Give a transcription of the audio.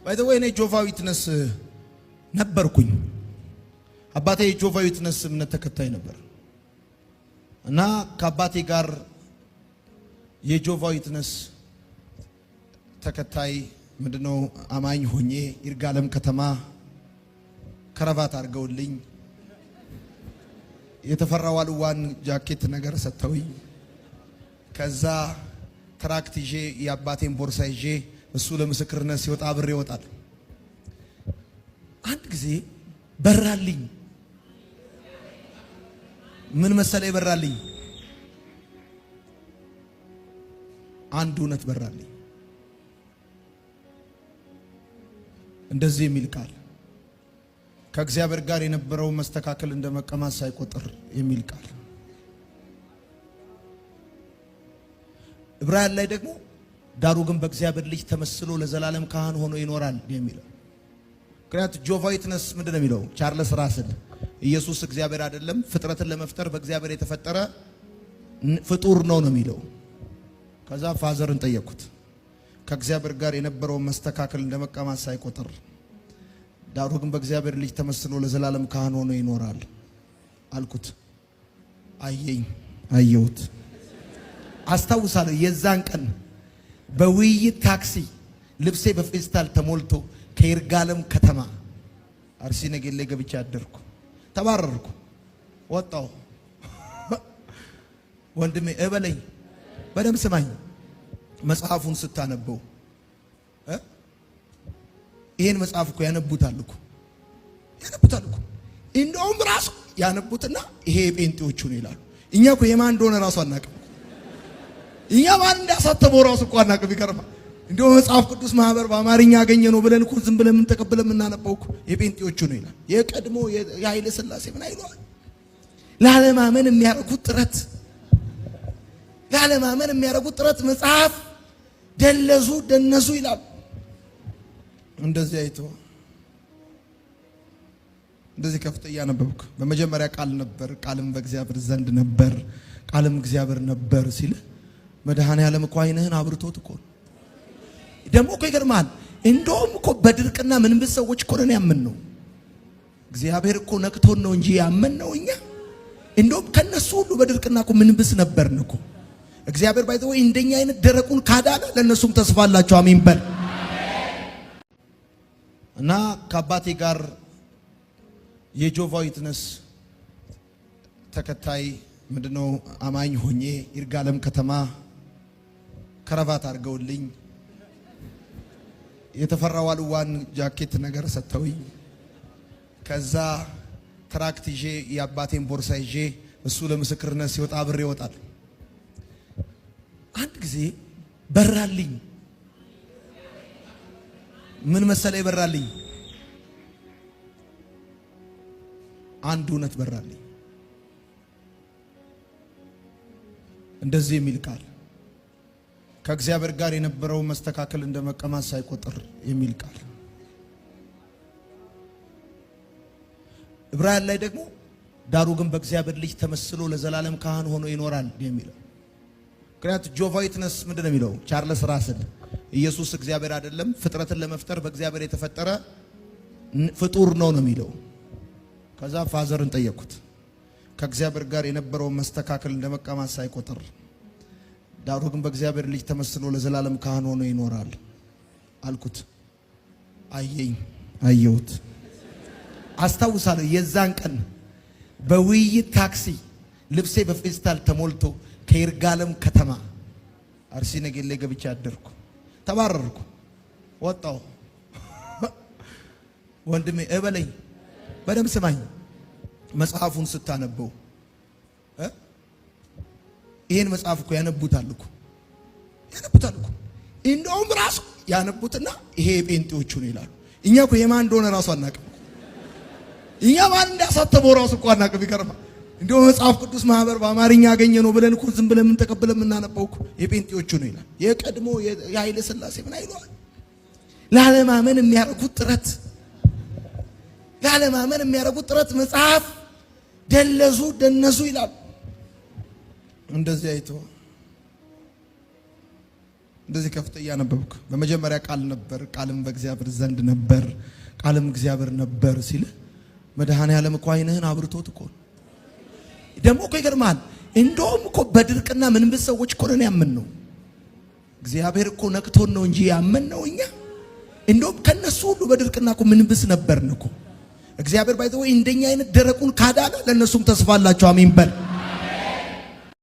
ባይ ዘ ወይ እኔ ጆቫ ዊትነስ ነበርኩኝ። አባቴ ጆቫ ዊትነስ እምነት ተከታይ ነበር እና ከአባቴ ጋር የጆቫ ዊትነስ ተከታይ ምንድነው አማኝ ሆኜ ይርጋለም ከተማ ከረባት አድርገውልኝ የተፈራው አልዋን ጃኬት ነገር ሰጥተውኝ ከዛ ትራክት ይዤ የአባቴን ቦርሳ ይዤ እሱ ለምስክርነት ሲወጣ አብሬ ይወጣል። አንድ ጊዜ በራልኝ። ምን መሰለ ይበራልኝ? አንድ እውነት በራልኝ። እንደዚህ የሚል ቃል ከእግዚአብሔር ጋር የነበረው መስተካከል እንደመቀማት ሳይቆጥር የሚል ቃል ዕብራውያን ላይ ደግሞ ዳሩ ግን በእግዚአብሔር ልጅ ተመስሎ ለዘላለም ካህን ሆኖ ይኖራል የሚለው። ምክንያቱም ጆቫ ዊትነስ ምንድነው የሚለው? ቻርልስ ራስል ኢየሱስ እግዚአብሔር አይደለም ፍጥረትን ለመፍጠር በእግዚአብሔር የተፈጠረ ፍጡር ነው የሚለው። ከዛ ፋዘርን ጠየቁት። ከእግዚአብሔር ጋር የነበረው መስተካከል እንደመቀማት ሳይቆጥር ዳሩ ግን በእግዚአብሔር ልጅ ተመስሎ ለዘላለም ካህን ሆኖ ይኖራል አልኩት። አየኝ፣ አየሁት። አስታውሳለሁ የዛን ቀን በውይይት ታክሲ ልብሴ በፌስታል ተሞልቶ ከይርጋለም ከተማ አርሲ ነገሌ ገብቼ አደርኩ። ተባረርኩ፣ ወጣሁ። ወንድሜ እበለኝ፣ በደም ስማኝ። መጽሐፉን ስታነበው ይሄን መጽሐፍ እኮ ያነቡታል እኮ እንደውም ራሱ ያነቡትና ይሄ የጴንጤዎቹ ነው ይላሉ። እኛ እኮ የማን እንደሆነ ራሱ አናውቅም። እኛ ማን እንዳሳተመው ራሱ እኮ አናውቅም። ይገርማል። እንደው መጽሐፍ ቅዱስ ማህበር በአማርኛ ያገኘ ነው ብለን እኮ ዝም ብለን ተቀብለን የምናነበው እኮ የጴንጤዎቹ ነው ይላል። የቀድሞ የኃይለ ሥላሴ ምን አይሏል? ላለማመን የሚያደርጉት ጥረት መጽሐፍ ደነሱ ይላል። እንደዚህ አይቶ እንደዚህ ከፍተ ያነበብኩ በመጀመሪያ ቃል ነበር፣ ቃልም በእግዚአብሔር ዘንድ ነበር፣ ቃልም እግዚአብሔር ነበር ሲል መድኃኔ ዓለም እኮ አይንህን አብርቶት እኮ ደግሞ እኮ ይገርማል። እንደውም እኮ በድርቅና ምንም ሰዎች እኮ ነን ያመንነው። እግዚአብሔር እኮ ነቅቶን ነው እንጂ ያመንነው እኛ። እንደውም ከነሱ ሁሉ በድርቅና እኮ ምንብስ ነበርን እኮ። እግዚአብሔር ባይዘው እንደኛ አይነት ደረቁን ካዳነ ለነሱም ተስፋ አላቸው። አሜን በል። እና ከአባቴ ጋር የጆቫ ዊትነስ ተከታይ ምንድነው አማኝ ሆኜ ይርጋለም ከተማ ከረባት አድርገውልኝ የተፈራው አልዋን ጃኬት ነገር ሰጥተውኝ ከዛ ትራክት ይዤ የአባቴን ቦርሳ ይዤ እሱ ለምስክርነት ሲወጣ አብሬ ይወጣል። አንድ ጊዜ በራልኝ። ምን መሰለ ይበራልኝ? አንድ እውነት በራልኝ። እንደዚህ የሚል ቃል ከእግዚአብሔር ጋር የነበረው መስተካከል እንደመቀማት ሳይቆጥር የሚል ቃል ዕብራውያን ላይ ደግሞ ዳሩ ግን በእግዚአብሔር ልጅ ተመስሎ ለዘላለም ካህን ሆኖ ይኖራል የሚለው። ምክንያቱም ጆቫ ዊትነስ ምንድነው የሚለው? ቻርልስ ራስል ኢየሱስ እግዚአብሔር አይደለም ፍጥረትን ለመፍጠር በእግዚአብሔር የተፈጠረ ፍጡር ነው የሚለው። ከዛ ፋዘርን ጠየቁት። ከእግዚአብሔር ጋር የነበረው መስተካከል እንደመቀማት ሳይቆጥር ዳሩ ግን በእግዚአብሔር ልጅ ተመስሎ ለዘላለም ካህን ሆኖ ይኖራል አልኩት። አየኝ፣ አየሁት። አስታውሳለሁ የዛን ቀን በውይይት ታክሲ ልብሴ በፌስታል ተሞልቶ ከይርጋለም ከተማ አርሲ ነገሌ ገብቼ አደርኩ። ተባረርኩ፣ ወጣሁ። ወንድሜ እበለኝ፣ በደም ስማኝ። መጽሐፉን ስታነበው ይሄን መጽሐፍ እኮ ያነቡታል እኮ እንደውም ራሱ ያነቡትና ይሄ የጴንጤዎቹ ነው ይላሉ። እኛ እኮ የማን እንደሆነ ራሱ አናውቅም። እኛ ማን እንዳሳተመው ራሱ እኮ አናውቅም። ይገርማል። እንደው መጽሐፍ ቅዱስ ማህበር በአማርኛ ያገኘ ነው ብለን እኮ ዝም ብለን ተቀብለን የምናነበው እኮ የጴንጤዎቹ ነው ይላል። የቀድሞ የኃይለ ሥላሴ ምን አይሏል? ላለማመን የሚያደርጉት ጥረት መጽሐፍ ደነሱ ይላል። እንደዚህ አይቶ እንደዚህ ከፍተ እያነበብኩ በመጀመሪያ ቃል ነበር፣ ቃልም በእግዚአብሔር ዘንድ ነበር፣ ቃልም እግዚአብሔር ነበር ሲል መድኃኔዓለም እኮ ዓይንህን አብርቶት እኮ ደግሞ እኮ ይገርማል። እንደውም እኮ በድርቅና ምንም ሰዎች እኮ ነን ያመንነው። እግዚአብሔር እኮ ነቅቶን ነው እንጂ ያመንነው እኛ። እንደውም ከነሱ ሁሉ በድርቅና እኮ ምንም ነበርን እኮ። እግዚአብሔር ባይዘው እንደኛ አይነት ደረቁን ካዳነ ለነሱም ተስፋ አላቸው። አሜን በል።